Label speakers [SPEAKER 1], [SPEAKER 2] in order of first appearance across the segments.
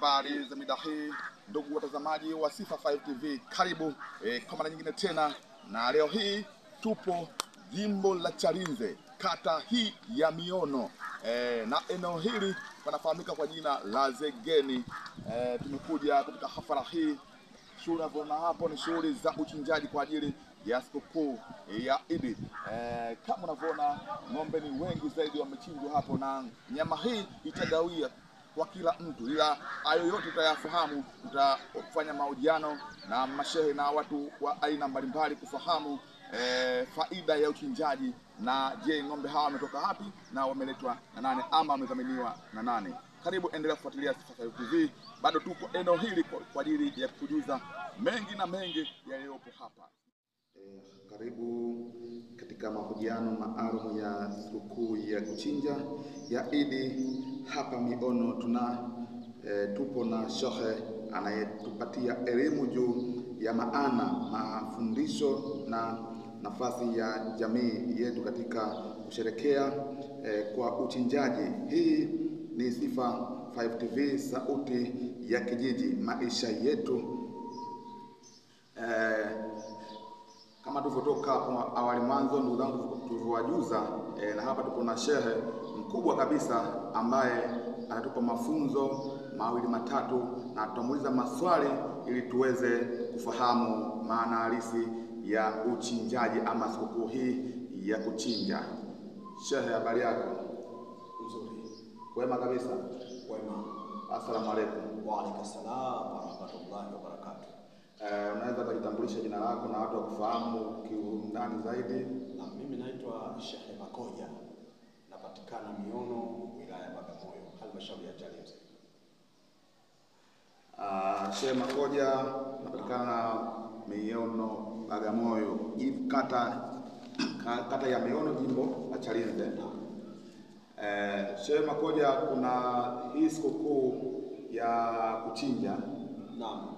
[SPEAKER 1] Habari za mida hii, ndugu watazamaji wa Sifa 5 TV, karibu kwa mara nyingine tena, na leo hii tupo jimbo la Chalinze, kata hii ya Miono, na eneo hili panafahamika kwa jina la Zegeni. Tumekuja katika hafla hii. Shughuli unavyoona hapo ni shughuli za uchinjaji kwa ajili ya sikukuu ya Idi. Kama unavyoona ng'ombe ni wengi zaidi wamechinjwa hapo, na nyama hii itagawia kwa kila mtu, ila hayo yote utayafahamu. Tutafanya mahojiano na mashehe na watu wa aina mbalimbali kufahamu faida ya uchinjaji, na je, ng'ombe hawa wametoka wapi na wameletwa na nani ama wamedhaminiwa na nani. Karibu, endelea kufuatilia Sifa 5 TV. Bado tuko eneo hili kwa ajili ya kujuza mengi na mengi yaliyopo hapa. Karibu katika mahojiano maalum ya sikukuu ya kuchinja ya Idi hapa Miono. Tupo na shehe anayetupatia elimu juu ya maana, mafundisho na nafasi ya jamii yetu katika kusherekea kwa uchinjaji. Hii ni Sifa 5 TV, sauti ya kijiji, maisha yetu. Kama tulivyotoka awali mwanzo, ndugu zangu, tulivyowajuza, na hapa tupo na shehe mkubwa kabisa ambaye anatupa mafunzo mawili matatu, na tutamuuliza maswali ili tuweze kufahamu maana halisi ya uchinjaji ama sikukuu hii ya kuchinja. Shehe, habari yako?
[SPEAKER 2] Nzuri.
[SPEAKER 1] Wema kabisa.
[SPEAKER 2] Wema.
[SPEAKER 1] Asalamu alaykum.
[SPEAKER 2] Wa alaykum salaam wa rahmatullahi wa barakatuh.
[SPEAKER 1] Unaweza kujitambulisha jina lako na watu wakufahamu kiundani zaidi?
[SPEAKER 2] Na mimi naitwa Sheikh Makoja, napatikana Miono, wilaya ya Bagamoyo, halmashauri ya Chalinze.
[SPEAKER 1] Sheikh Makoja napatikana Miono, Bagamoyo, kata ya Miono, jimbo la Chalinze. Sheikh Makoja, kuna hii sikukuu ya kuchinja.
[SPEAKER 2] Naam.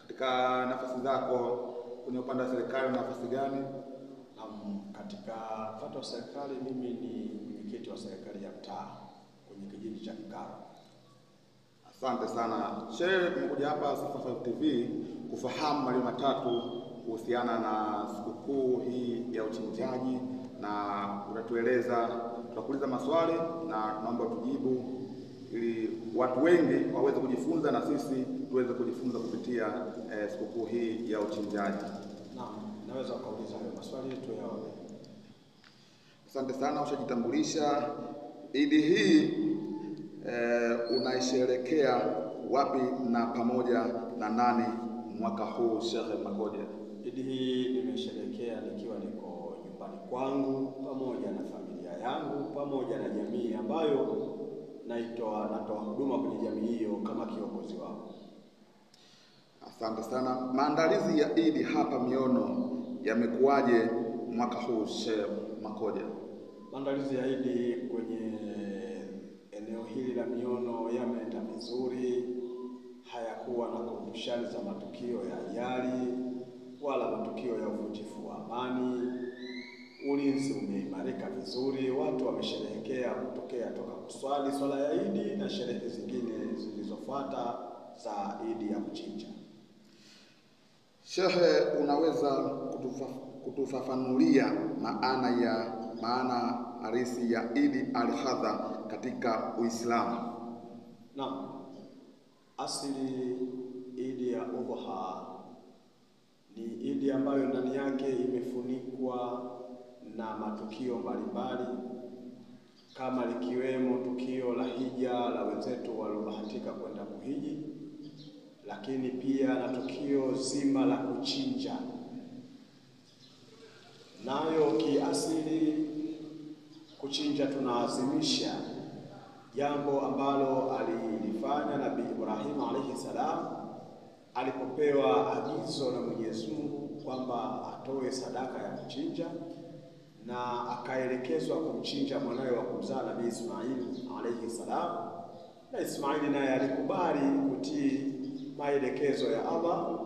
[SPEAKER 1] Katika nafasi zako kwenye upande wa serikali nafasi gani?
[SPEAKER 2] Katika upande wa serikali mimi ni mwenyekiti wa serikali ya mtaa kwenye kijiji cha Kikaro.
[SPEAKER 1] Asante sana. Shehe, tumekuja hapa Sifa 5 TV kufahamu mawili matatu kuhusiana na sikukuu hii ya uchinjaji, na utatueleza, tutakuuliza maswali na tunaomba tujibu ili watu wengi waweze kujifunza na sisi tuweze kujifunza kupitia sikukuu hii ya uchinjaji.
[SPEAKER 2] Naam, naweza kuuliza hayo maswali yetu yaone.
[SPEAKER 1] Asante sana. Ushajitambulisha. Idi hii unaisherekea wapi na pamoja na nani mwaka huu, Sheikh Makoja?
[SPEAKER 2] Idi hii nimesherekea nikiwa niko nyumbani kwangu pamoja na familia yangu pamoja na jamii ambayo natoa huduma kwenye jamii hiyo kama kiongozi wao.
[SPEAKER 1] Asante sana. Maandalizi ya Idi hapa Miono yamekuwaje mwaka huu, Sheikh Makoja?
[SPEAKER 2] Maandalizi ya Idi kwenye eneo hili la Miono yameenda vizuri, hayakuwa na kumbushani za matukio ya ajali wala matukio ya uvunjifu wa amani. Ulinzi umeimarika vizuri, watu wamesherehekea kutokea toka kuswali swala ya Idi na sherehe zingine zilizofuata za Idi ya kuchinja.
[SPEAKER 1] Shehe, unaweza kutufafanulia maana halisi ya Idi al-Adha katika Uislamu?
[SPEAKER 2] Naam. Asili Idi ya Adha ni Idi ambayo ndani yake imefunikwa na matukio mbalimbali, kama likiwemo tukio la hija la wenzetu waliobahatika kwenda kuhiji, lakini pia na tukio zima la kuchinja. Nayo kiasili kuchinja tunaazimisha jambo ambalo alilifanya Nabii Ibrahim alayhi salam alipopewa agizo na Mwenyezi Mungu kwamba atoe sadaka ya kuchinja, na akaelekezwa kumchinja mwanawe wa kumzaa Nabii Ismail alayhi salam, na Ismail naye alikubali kutii maelekezo ya Allah.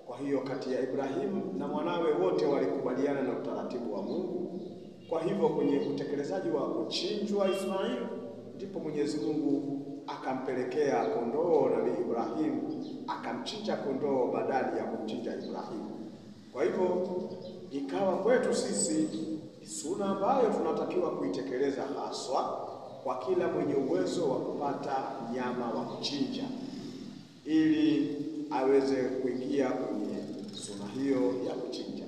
[SPEAKER 2] Kwa hiyo kati ya Ibrahim na mwanawe wote walikubaliana na utaratibu wa Mungu. Kwa hivyo kwenye utekelezaji wa kuchinjwa Ismail ndipo Mwenyezi Mungu akampelekea kondoo Nabii Ibrahim, akamchinja kondoo badali ya kumchinja Ibrahim. Kwa hivyo ikawa kwetu sisi suna ambayo tunatakiwa kuitekeleza haswa kwa kila mwenye uwezo wa kupata nyama wa kuchinja, ili aweze kuingia kwenye suna hiyo ya kuchinja.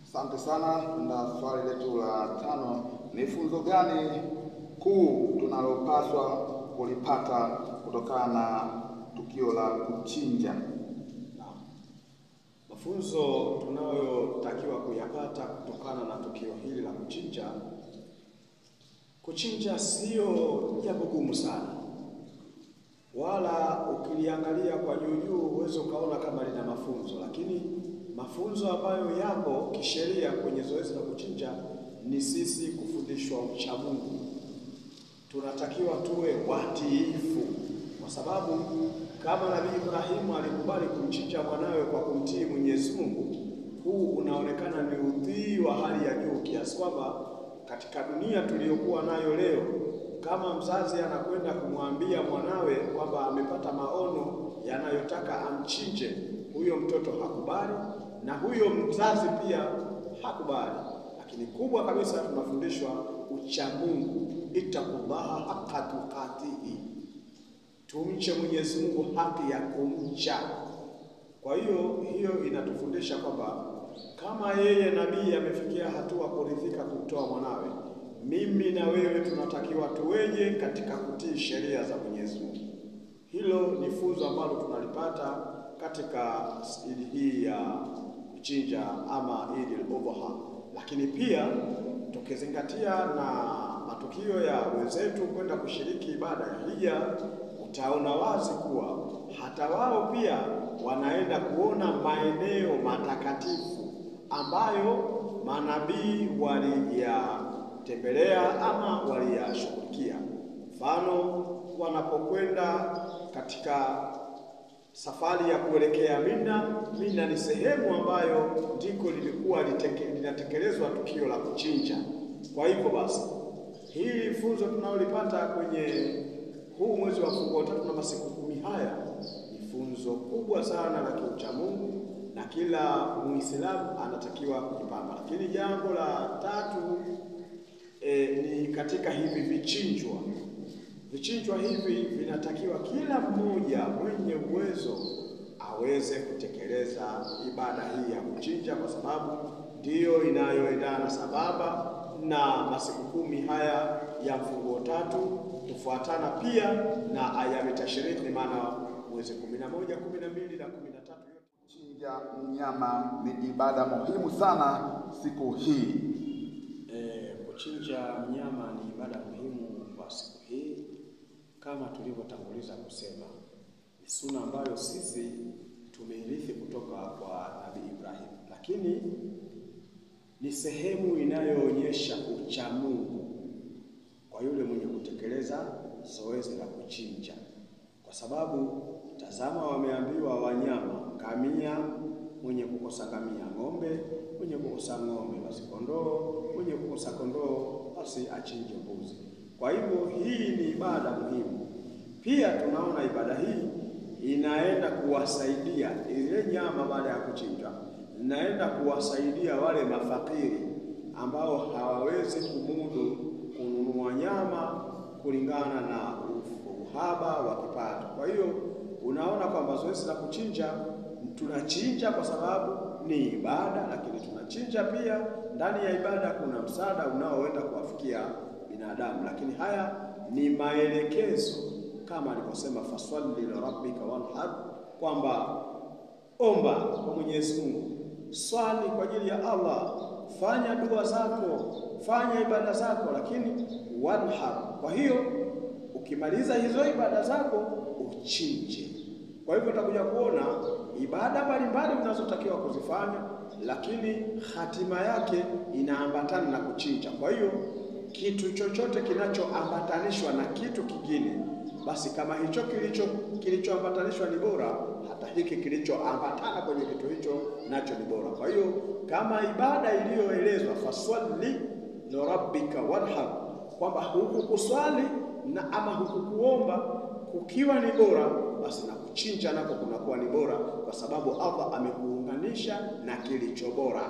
[SPEAKER 1] Asante sana. Na swali letu la 5, ni funzo gani kuu tunalopaswa kulipata kutokana na tukio la kuchinja?
[SPEAKER 2] Mafunzo tunayotakiwa kuyapata kutokana na tukio hili la kuchinja. Kuchinja sio jambo gumu sana, wala ukiliangalia kwa juu uwezo ukaona kama lina mafunzo, lakini mafunzo ambayo yapo kisheria kwenye zoezi la kuchinja ni sisi kufundishwa ucha Mungu. Tunatakiwa tuwe watiifu, kwa sababu kama Nabii Ibrahimu alikubali kumchinja mwanawe kwa kumtii Mwenyezi Mungu, huu unaonekana ni utii wa hali ya juu kiasi kwamba katika dunia tuliyokuwa nayo leo, kama mzazi anakwenda kumwambia mwanawe kwamba amepata maono yanayotaka amchinje, huyo mtoto hakubali na huyo mzazi pia hakubali. Lakini kubwa kabisa tunafundishwa ucha Mungu, ittaqullaha haqqa tuqatihi, tumche Mwenyezi Mungu haki ya kumcha. Kwa hiyo inatufundisha kwamba kama yeye nabii amefikia hatua kuridhika kumtoa mwanawe, mimi na wewe tunatakiwa tuweje katika kutii sheria za Mwenyezi Mungu. Hilo ni funzo ambalo tunalipata katika idi hii ya kuchinja ama Eid al-Adha. Lakini pia tukizingatia na matukio ya wenzetu kwenda kushiriki ibada ya hija, utaona wazi kuwa hata wao pia wanaenda kuona maeneo matakatifu ambayo manabii waliyatembelea ama waliyashughulikia. Mfano, wanapokwenda katika safari ya kuelekea Mina. Mina ni sehemu ambayo ndiko lilikuwa linatekelezwa tukio la kuchinja. Kwa hivyo basi, hili funzo tunalolipata kwenye huu mwezi wa mfungo 3 na masiku 10 haya ni funzo kubwa sana la kiucha Mungu, na kila Muislamu anatakiwa kujipamba. Lakini jambo la 3 ni katika hivi vichinjwa. Vichinjwa hivi vinatakiwa kila mmoja mwenye uwezo aweze kutekeleza ibada hii ya kuchinja, kwa sababu ndiyo inayoendana sababa na masiku 10 haya ya mfungo 3, kufuatana pia na ayami tashrik, maana mwezi 11, 12 na 13
[SPEAKER 1] Kuchinja mnyama ni ibada muhimu sana siku hii.
[SPEAKER 2] Kuchinja mnyama ni ibada muhimu kwa siku hii, kama tulivyotanguliza kusema. Ni suna ambayo sisi tumeirithi kutoka kwa Nabii Ibrahim, lakini ni sehemu inayoonyesha ucha Mungu kwa yule mwenye kutekeleza zoezi la kuchinja. Kwa sababu tazama, wameambiwa wanyama, kamia mwenye kukosa kamia, ng'ombe mwenye kukosa ng'ombe, basi kondoo mwenye kukosa kondoo, basi achinje mbuzi. Kwa hivyo hii ni ibada muhimu. Pia tunaona ibada hii inaenda kuwasaidia ile nyama baada ya kuchinjwa, inaenda kuwasaidia wale mafakiri ambao hawawezi kumudu kununua nyama kulingana na uhaba wa kipato. Kwa hiyo unaona kwamba zoezi la kuchinja, tunachinja kwa sababu ni ibada, lakini tunachinja pia ndani ya ibada kuna msaada unaoenda kuwafikia binadamu. Lakini haya ni maelekezo kama alivyosema fasalli li rabbika wanhar, kwamba omba kwa Mwenyezi Mungu, swali kwa ajili ya Allah, fanya dua zako, fanya ibada zako, lakini wanhar. Kwa hiyo ukimaliza hizo ibada zako uchinje. Kwa hivyo utakuja kuona ibada mbalimbali unazotakiwa kuzifanya, lakini hatima yake inaambatana na kuchinja. Kwa hiyo kitu chochote kinachoambatanishwa na kitu kingine, basi kama hicho kilichoambatanishwa ni bora, hata hiki kilichoambatana kwenye kitu hicho nacho ni bora. Kwa hiyo kama ibada iliyoelezwa fasalli lirabbika wanhar, kwamba huku kuswali na ama huku kuomba kukiwa ni bora, basi na kuchinja nako kunakuwa ni bora, kwa sababu Allah amekuunganisha na kilicho bora.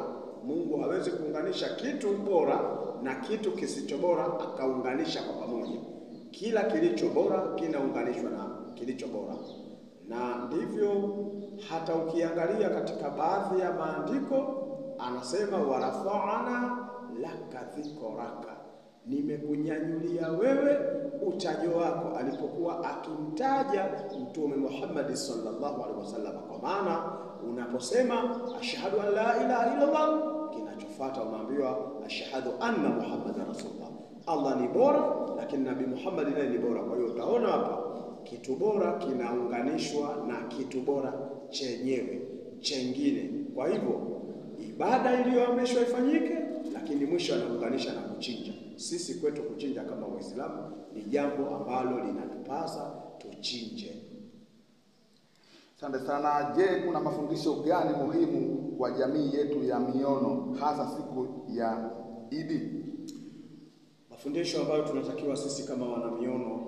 [SPEAKER 2] Mungu hawezi kuunganisha kitu bora na kitu kisicho bora akaunganisha kwa pamoja. Kila kilicho bora kinaunganishwa na kilicho bora, na ndivyo hata ukiangalia katika baadhi ya maandiko anasema warafa'ana laka dhikraka, nimekunyanyulia wewe utajo wako, alipokuwa akimtaja Mtume Muhammad sallallahu alaihi wasallam. Kwa maana unaposema ashhadu an la ilaha illa Allah, kinachofuata unaambiwa ashhadu anna Muhammadar rasulullah. Allah ni bora, lakini Nabii Muhammad naye ni bora. Kwa hiyo utaona hapa kitu bora kinaunganishwa na kitu bora chenyewe chengine. Kwa hivyo ibada iliyoamrishwa ifanyike, lakini mwisho anaunganisha na kuchinja. Sisi kwetu kuchinja kama Waislamu ni jambo ambalo linatupasa tuchinje.
[SPEAKER 1] Asante sana. Je, kuna mafundisho gani muhimu kwa jamii yetu ya Miono hasa siku ya Idi?
[SPEAKER 2] Mafundisho ambayo tunatakiwa sisi kama wana Miono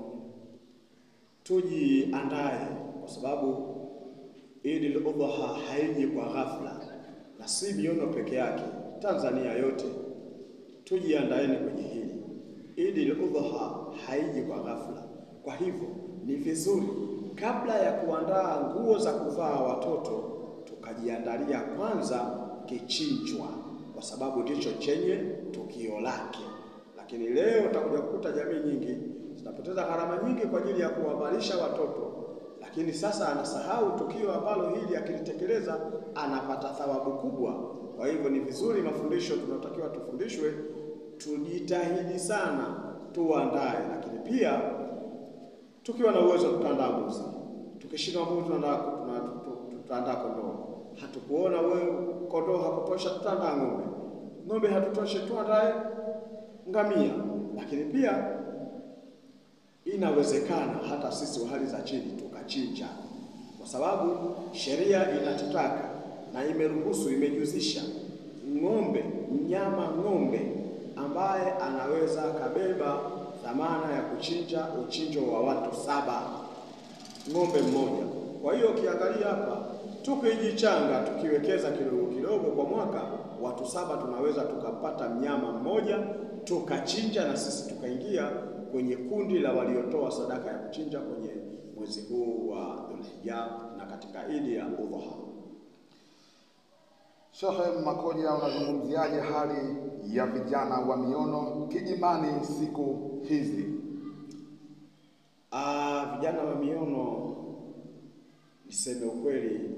[SPEAKER 2] tujiandae, kwa sababu Idi al-Adha haiji kwa ghafla, na si Miono peke yake, Tanzania yote tujiandaeni kwenye hili. Idi al-Adha haiji kwa ghafla. Kwa hivyo ni vizuri kabla ya kuandaa nguo za kuvaa watoto tukajiandalia kwanza kichinjwa, kwa sababu ndicho chenye tukio lake. Lakini leo utakuja kukuta jamii nyingi zinapoteza gharama nyingi kwa ajili ya kuwavalisha watoto, lakini sasa anasahau tukio ambalo hili akilitekeleza anapata thawabu kubwa. Kwa hivyo ni vizuri mafundisho tunayotakiwa tufundishwe, tujitahidi sana tuandae. Lakini pia tukiwa na uwezo tutaandaa mbuzi, tukishindwa mbuzi tutaandaa kondoo. Hatukuona wewe kondoo hakutosha, tutaandaa ng'ombe. Ng'ombe hatutoshe, tuandae ngamia. Lakini pia inawezekana hata sisi wa hali za chini tukachinja, kwa sababu sheria inatutaka na imeruhusu, imejuzisha ng'ombe, mnyama ng'ombe ambaye anaweza kabeba dhamana ya kuchinja uchinjo wa watu 7, ng'ombe mmoja. Kwa hiyo ukiangalia hapa, tukijichanga tukiwekeza kidogo kidogo kwa mwaka, watu 7 tunaweza tukapata mnyama mmoja tukachinja, na sisi tukaingia kwenye kundi la waliotoa sadaka ya kuchinja kwenye mwezi huu wa Dhulhijja na katika Idi ya Adha.
[SPEAKER 1] Sheikh Makoja, unazungumziaje hali ya vijana wa Miono kijimani siku hizi?
[SPEAKER 2] Vijana wa Miono, niseme ukweli,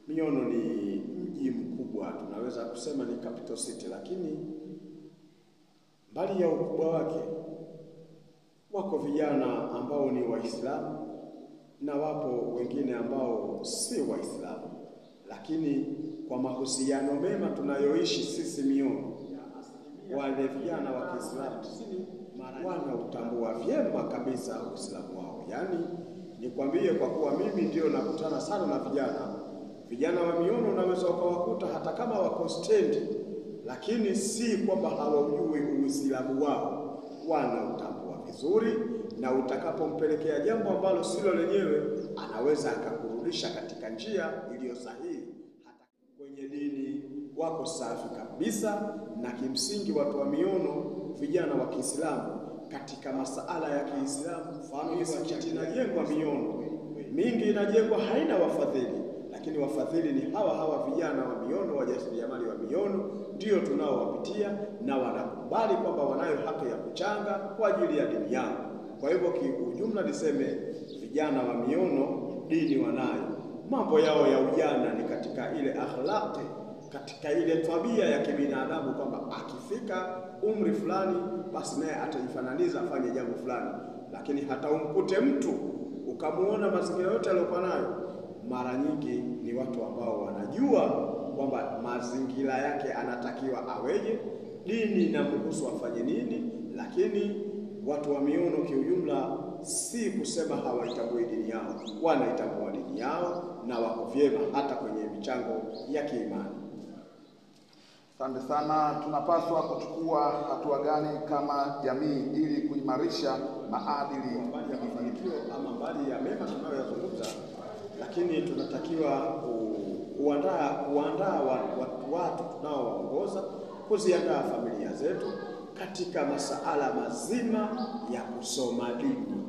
[SPEAKER 2] Miono ni mji mkubwa, tunaweza kusema ni capital city, lakini mbali ya ukubwa wake wako vijana ambao ni Waislamu na wapo wengine ambao si Waislamu, lakini kwa mahusiano mema tunayoishi sisi Miono, wale vijana wa Kiislamu wanautambua vyema kabisa Uislamu wao. Yaani nikwambie, kwa kuwa mimi ndio nakutana sana na vijana wa Miono, unaweza ukawakuta hata kama wako stendi, lakini si kwamba hawajui Uislamu wao, wanautambua vizuri, na utakapompelekea jambo ambalo silo lenyewe anaweza akakurudisha katika njia iliyo sahihi. Hata kwenye dini wako safi kabisa, na kimsingi watu wa Miono, vijana wa Kiislamu katika masala ya Kiislamu, mfano misikiti inajengwa Miono mingi, inajengwa haina wafadhili, lakini wafadhili ni hawa vijana wa Miono, wajasiriamali wa Miono, ndio tunaowapitia na wanakubali kwamba wanayo haki ya kuchanga kwa ajili ya dini yao. Kwa hivyo kiujumla niseme vijana wa Miono dini wanayo, mambo yao ya ujana ni katika ile akhlaqi, katika ile tabia ya kibinadamu, kwamba akifika umri fulani basi naye atajifananiza afanye jambo fulani. Lakini hata umkute mtu ukamuona mazingira yote aliyokuwa nayo, mara nyingi ni watu ambao wanajua kwamba mazingira yake anatakiwa aweje, dini inamruhusu afanye nini. Lakini watu wa Miono kiujumla si kusema hawaitambui dini yao, wanaitambua dini yao na wako vyema hata kwenye michango ya kiimani.
[SPEAKER 1] Asante sana. Tunapaswa kuchukua hatua gani kama jamii ili kuimarisha maadili
[SPEAKER 2] mbali ya mafanikio ama mbali ya mema tunayoyazungumza, lakini tunatakiwa kuandaa watu tunaowaongoza, kuziandaa familia zetu katika masuala mazima ya kusoma dini,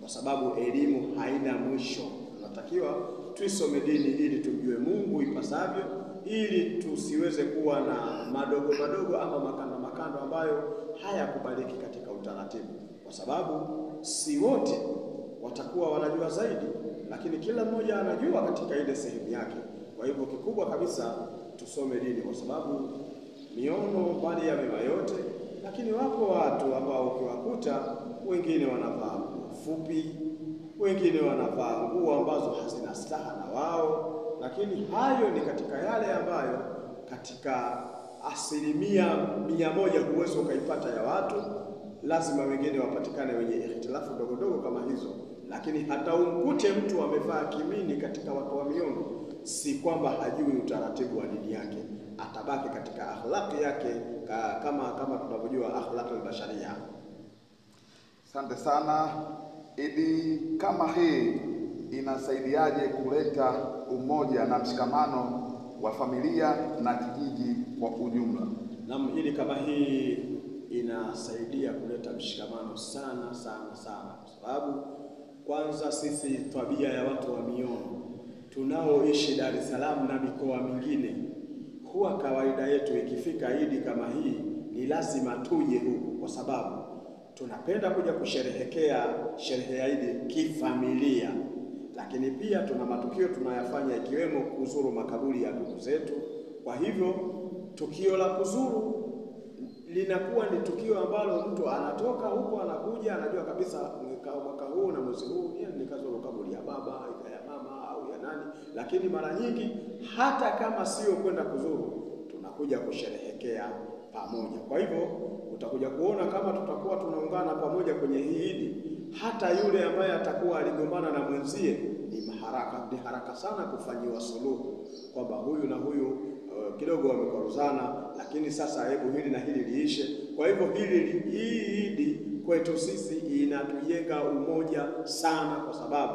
[SPEAKER 2] kwa sababu elimu haina mwisho. Tunatakiwa tuisome dini ili tumjue Mungu ipasavyo, ili tusiweze kuwa na madogo ama makando ambayo hayakubaliki katika utaratibu, kwa sababu si wote watakuwa wanajua zaidi, lakini kila mmoja anajua katika ile sehemu yake. Kwa hivyo kikubwa kabisa tusome dini, kwa sababu miono mbali ya mema yote, lakini wapo watu ambao ukiwakuta wengine wanavaa nguo fupi, wengine wanavaa nguo ambazo hazina staha na wao, lakini hayo ni katika yale ambayo katika 100% huwezi ukaipata ya watu. Lazima wengine wapatikane wenye ikhtilafu dogo kama hizo, lakini hata umkute mtu amevaa kimini katika watu wa miono, si kwamba hajui utaratibu wa dini yake, atabaki katika akhlaqi yake kama tunavyojua akhlaq al-basharia.
[SPEAKER 1] Asante sana. Idi kama hii inasaidiaje kuleta umoja na mshikamano wa familia na kijiji kwa ujumla?
[SPEAKER 2] Naam, idi kama hii inasaidia kuleta mshikamano sana, kwa sababu kwanza sisi tabia ya watu wa miono tunaoishi Dar es Salaam na mikoa mingine, huwa kawaida yetu ikifika idi kama hii ni lazima tuje huku, kwa sababu tunapenda kuja kusherehekea sherehe ya idi kifamilia, lakini pia tuna matukio tunayafanya ikiwemo kuzuru makaburi ya ndugu zetu. Kwa hivyo tukio la kuzuru linakuwa ni tukio ambalo mtu anatoka huko anakuja, anajua kabisa mwaka huu na mwezi huu ni kazuru kaburi ya baba, ya mama au ya nani. Lakini mara nyingi hata kama sio kwenda kuzuru, tunakuja kusherehekea pamoja. Kwa hivyo utakuja kuona kama tutakuwa tunaungana pamoja kwenye hii idi, hata yule ambaye atakuwa aligombana na mwenzie ni haraka sana kufanyiwa suluhu, kwamba huyu na huyu kidogo wamekwaruzana, lakini sasa hebu hili na hili liishe. Kwa hivyo hii idi kwetu sisi inatujenga umoja sana, kwa sababu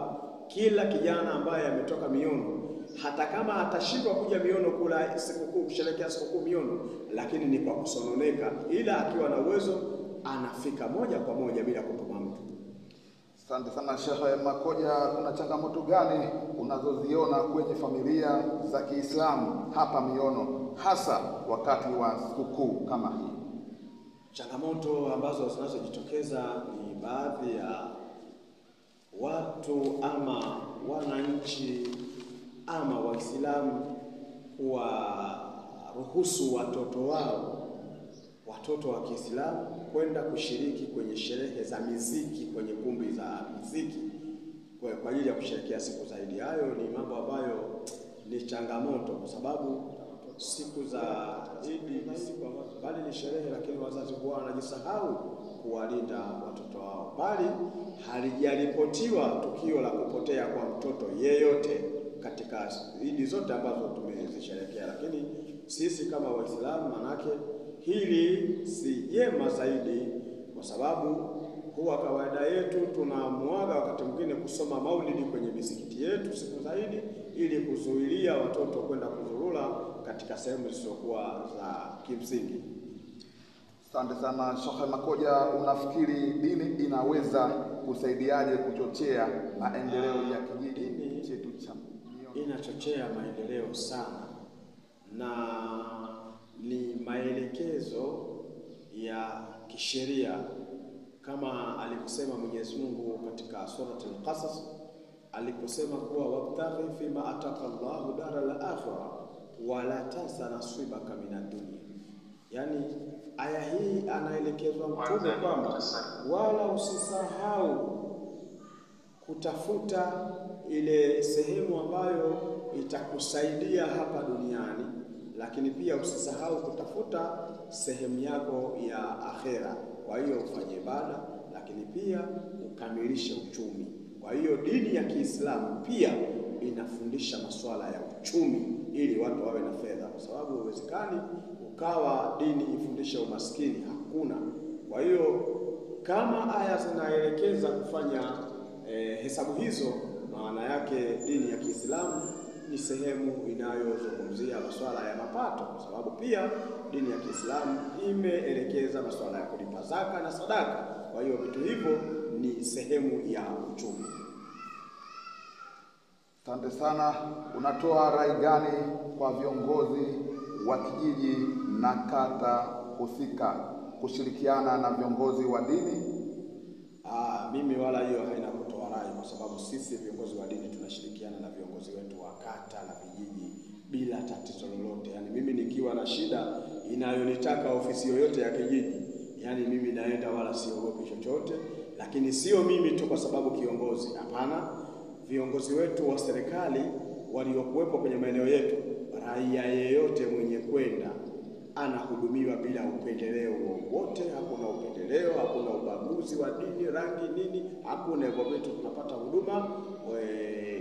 [SPEAKER 2] kila kijana ambaye ametoka miono, hata kama atashindwa kuja miono kula sikukuu, kusherehekea sikukuu miono, lakini ni kwa kusononeka, ila akiwa na uwezo anafika moja kwa moja bila kutuma mtu.
[SPEAKER 1] Asante sana Sheikh Makoja. Kuna changamoto gani unazoziona kwenye familia za Kiislamu hapa Miono, hasa wakati wa sikukuu kama hii?
[SPEAKER 2] Changamoto ambazo zinazojitokeza ni baadhi ya watu ama wananchi ama Waislamu kuwaruhusu watoto wa Kiislamu kwenda kushiriki kwenye sherehe za miziki, kwenye kumbi za miziki kwa ajili ya kusherehekea siku za Idi. Hayo ni mambo ambayo ni changamoto, kwa sababu siku za Idi ni siku ambazo bali ni sherehe, lakini wazazi huwa wanajisahau kuwalinda watoto wao. Bali halijaripotiwa tukio la kupotea kwa mtoto yeyote katika Idi zote ambazo tumezisherehekea, lakini sisi kama Waislamu, manake hili si jema zaidi, kwa sababu huwa kawaida yetu tunamuaga wakati mwingine kusoma maulidi kwenye misikiti yetu siku za Idi, ili kuzuilia watoto kwenda kuzurura katika sehemu zisizokuwa za kimsingi.
[SPEAKER 1] Asante sana Sheikh Makoja. Unafikiri dini inaweza kusaidiaje kuchochea maendeleo ya kijiji chetu cha Miono?
[SPEAKER 2] Inachochea maendeleo sana, na ni maelekezo ya kisheria kama alivyosema Mwenyezi Mungu katika Surat Al-Qasas, aliposema kuwa wabtaghi fima ataka Allahu daral akhirah wala tansa nasibaka minad dunya. Yani aya hii anaelekezwa mtume kwamba wala usisahau kutafuta ile sehemu ambayo itakusaidia hapa duniani, lakini pia usisahau kutafuta sehemu yako ya akhera. Kwa hiyo ufanye ibada, lakini pia ukamilishe uchumi. Kwa hiyo dini ya Kiislamu pia inafundisha masuala ya uchumi ili watu wawe na fedha, kwa sababu haiwezekani ukawa dini ifundishe umaskini, hakuna. Kwa hiyo kama aya zinaelekeza kufanya hesabu hizo, maana yake dini ya Kiislamu ni sehemu inayozungumzia masuala ya mapato, kwa sababu pia dini ya Kiislamu imeelekeza masuala ya kulipa zaka na sadaka. Kwa hiyo vitu hivyo ni sehemu ya uchumi.
[SPEAKER 1] Asante sana. Unatoa rai gani kwa viongozi wa kijiji na kata husika kushirikiana na viongozi wa dini?
[SPEAKER 2] Mimi wala hiyo haina kutoa rai, kwa sababu sisi viongozi wa dini tunashirikiana na viongozi wetu wa kata na vijiji bila tatizo lolote. Yani mimi nikiwa na shida inayonitaka ofisi yoyote ya kijiji, yani mimi naenda wala siogopi chochote. Lakini sio mimi tu kwa sababu kiongozi, hapana. Viongozi wetu wa serikali waliokuwepo kwenye maeneo yetu, raia yeyote mwenye kwenda anahudumiwa bila upendeleo wowote. Hakuna upendeleo, hakuna ubaguzi wa dini, rangi, nini, hakuna hivyo vitu. Tunapata huduma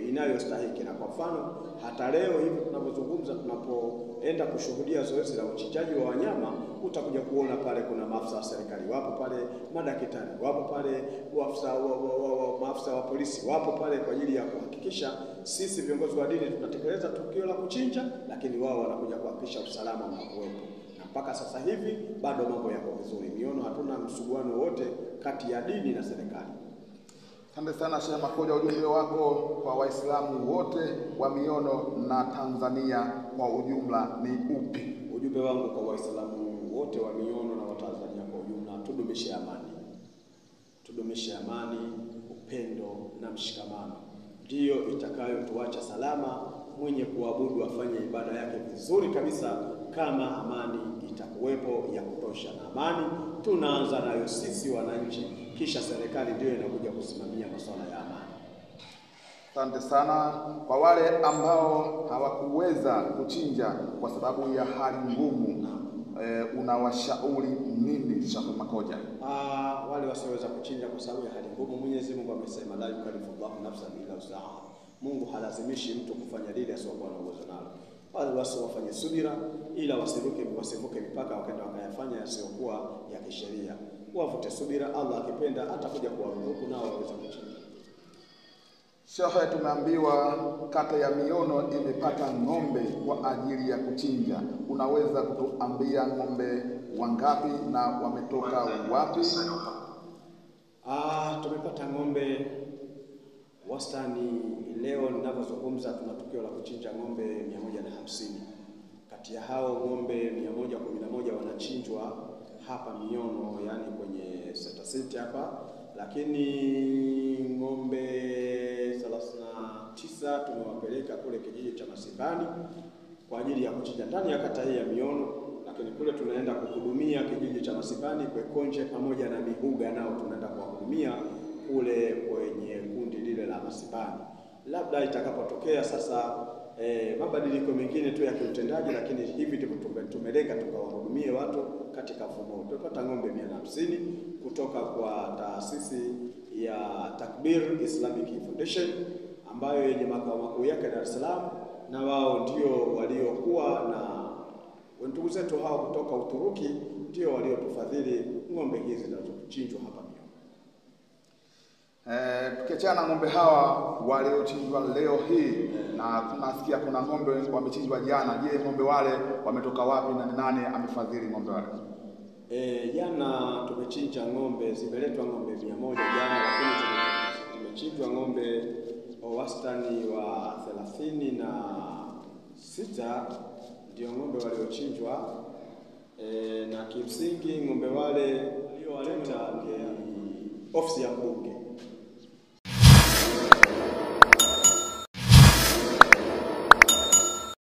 [SPEAKER 2] inayostahiki. Na kwa mfano hata leo hivi tunapozungumza, tunapoenda kushuhudia zoezi la uchinjaji wa wanyama, utakuja kuona pale kuna maafisa wa serikali wapo pale, madaktari wapo pale, maafisa wa polisi wapo pale kwa ajili ya kuhakikisha sisi viongozi wa dini tunatekeleza tukio la kuchinja, lakini wao wanakuja kuhakikisha usalama unakuwepo. Na mpaka sasa hivi bado mambo yako vizuri. Miono hatuna msuguano wote kati ya dini na serikali.
[SPEAKER 1] Asante sana Sheikh Makoja, ujumbe wako kwa Waislamu wote wa Miono na Tanzania kwa ujumla ni upi?
[SPEAKER 2] Ujumbe wangu kwa Waislamu wote wa Miono na Watanzania kwa ujumla, tudumishe amani. Tudumishe amani, upendo na mshikamano. Ndiyo itakayotuacha salama. Mwenye kuabudu afanye ibada yake vizuri kabisa kama amani itakuwepo ya kutosha. Na amani tunaanza nayo sisi wananchi, kisha serikali ndio inakuja kusimamia masuala ya amani.
[SPEAKER 1] Asante sana. Kwa wale ambao hawakuweza kuchinja kwa sababu ya hali ngumu, unawashauri nini Sheikh Makoja?
[SPEAKER 2] Wale wasioweza kuchinja kwa sababu ya hali ngumu, Mwenyezi Mungu amesema la yukallifullahu nafsan illa wus'aha. Mungu halazimishi mtu kufanya lile asiyokuwa na uwezo nalo. Wale wafanye subira, ila wasivuke mipaka wakaenda wakayafanya yasiyokuwa ya kisheria. Wavute subira, Allah akipenda atakuja kuwaruzuku nao waweze kuchinja.
[SPEAKER 1] Sheikh, tumeambiwa kata ya Miono imepata ng'ombe kwa ajili ya kuchinja. Unaweza kutuambia ng'ombe wangapi na wametoka wapi?
[SPEAKER 2] Tumepata ng'ombe wastani. Leo ninapozungumza tuna tukio la kuchinja ng'ombe 150. Kati ya hao ng'ombe 111 wanachinjwa hapa Miono, yani kwenye center hapa, lakini ng'ombe 39 tumewapeleka kule kijiji cha Masibani kwa ajili ya kuchinja ndani ya kata hii ya Miono, lakini kule tunaenda kuhudumia kijiji cha Masibani, Kwekonje pamoja na Mihuga, nao tunaenda kuwahudumia kule kwenye kundi lile la Masibani. Labda itakapotokea sasa mabadiliko mengine tu ya kiutendaji, lakini hivi ndivyo tumelenga tukawahudumie watu katika mfumo. Tumepata ng'ombe 150 kutoka kwa taasisi ya Takbir Islamic Foundation ambayo yenye makao makuu yake Dar es Salaam, na wao ndio waliokuwa na ndugu zetu hao kutoka Uturuki ndio waliotufadhili ng'ombe hizi zinazochinjwa hapa Miono.
[SPEAKER 1] Tukiachana ng'ombe hawa waliochinjwa leo hii, na tunasikia kuna ng'ombe wamechinjwa jana. Je, ng'ombe wale wametoka wapi na nani amefadhili ng'ombe wale?
[SPEAKER 2] Jana tumechinja ng'ombe, zimeletwa ng'ombe 100 jana, lakini tumechinjwa ng'ombe wa wastani wa 36 ndio ng'ombe waliochinjwa. Na kimsingi ng'ombe wale waliowaleta ofisi ya mbunge.